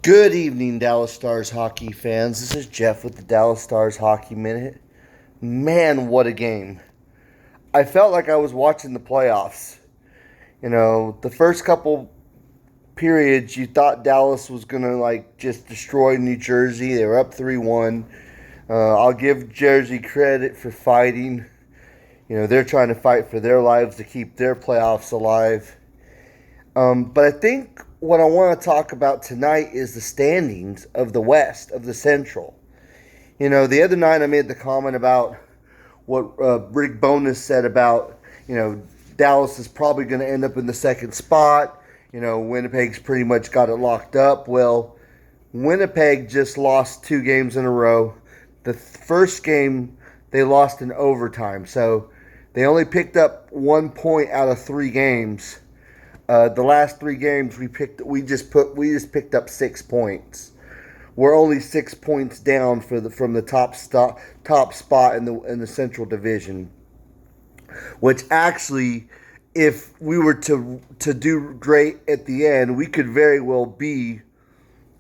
Good evening, Dallas Stars hockey fans. This is Jeff with the Dallas Stars Hockey Minute. Man, what a game. I felt like I was watching the playoffs. The first couple periods, you thought Dallas was going to, just destroy New Jersey. They were up 3-1. I'll give Jersey credit for fighting. They're trying to fight for their lives to keep their playoffs alive. But I think what I want to talk about tonight is the standings of the West, of the Central. The other night I made the comment about what Rick Bowness said about, Dallas is probably going to end up in the second spot. Winnipeg's pretty much got it locked up. Well, Winnipeg just lost 2 games in a row. The first game they lost in overtime, so they only picked up 1 point out of 3 games. The last 3 games we just picked up 6 points. We're only 6 points down from the top spot in the Central Division. Which actually, if we were to do great at the end, we could very well be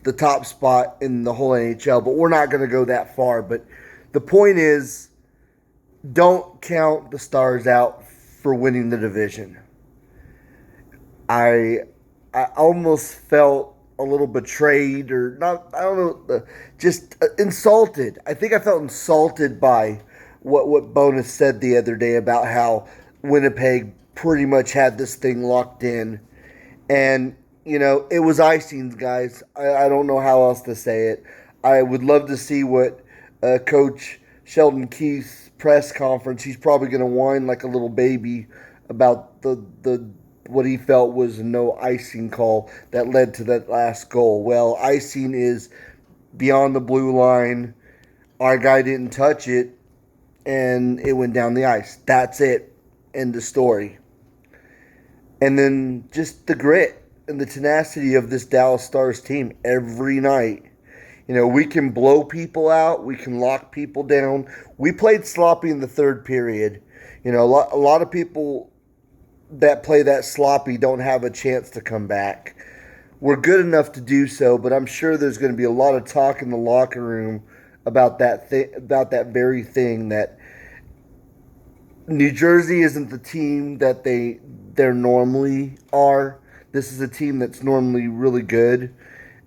the top spot in the whole NHL. But we're not going to go that far. But the point is, don't count the Stars out for winning the division. I almost felt a little betrayed, or not, I don't know, just insulted. I think I felt insulted by what Bowness said the other day about how Winnipeg pretty much had this thing locked in. And, it was icing, guys. I don't know how else to say it. I would love to see what Coach Sheldon Keith's press conference. He's probably going to whine like a little baby about the what he felt was no icing call that led to that last goal. Well, icing is beyond the blue line. Our guy didn't touch it, and it went down the ice. That's it. End of story. And then just the grit and the tenacity of this Dallas Stars team every night. We can blow people out. We can lock people down. We played sloppy in the third period. A lot of people that play that sloppy don't have a chance to come back. We're good enough to do so, but I'm sure there's going to be a lot of talk in the locker room about that very thing, that New Jersey isn't the team that they normally are. This is a team that's normally really good,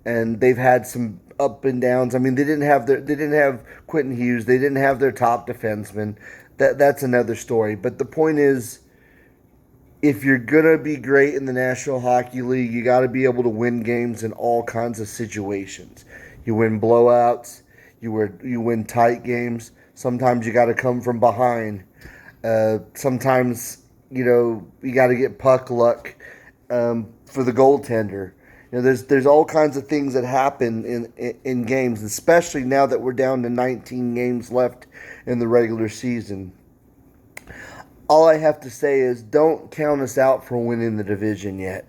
and they've had some up and downs. I mean, they didn't have Quentin Hughes, they didn't have their top defenseman. That's another story. But the point is, if you're going to be great in the National Hockey League, you got to be able to win games in all kinds of situations. You win blowouts. You win tight games. Sometimes you got to come from behind. Sometimes, you got to get puck luck for the goaltender. There's all kinds of things that happen in games, especially now that we're down to 19 games left in the regular season. All I have to say is, don't count us out for winning the division yet.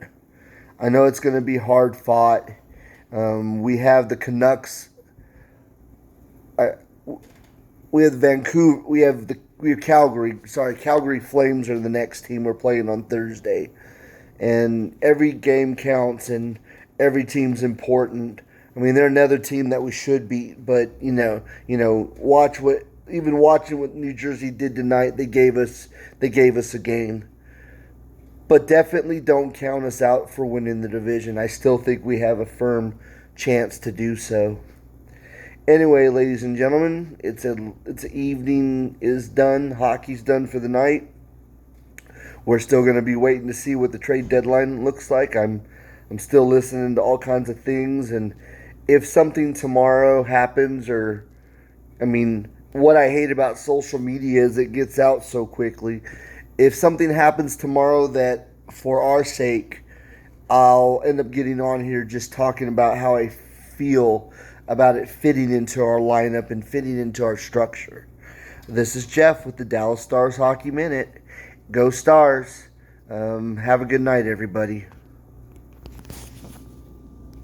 I know it's going to be hard fought. We have the Canucks. We have Vancouver. We have Calgary. Sorry, Calgary Flames are the next team we're playing on Thursday. And every game counts, and every team's important. I mean, they're another team that we should beat. But watching what New Jersey did tonight, they gave us a game. But definitely don't count us out for winning the division. I still think we have a firm chance to do so. Anyway, ladies and gentlemen, it's evening is done. Hockey's done for the night. We're still going to be waiting to see what the trade deadline looks like. I'm still listening to all kinds of things, and if something tomorrow happens, what I hate about social media is it gets out so quickly. If something happens tomorrow that, for our sake, I'll end up getting on here just talking about how I feel about it fitting into our lineup and fitting into our structure. This is Jeff with the Dallas Stars Hockey Minute. Go Stars. Have a good night, everybody.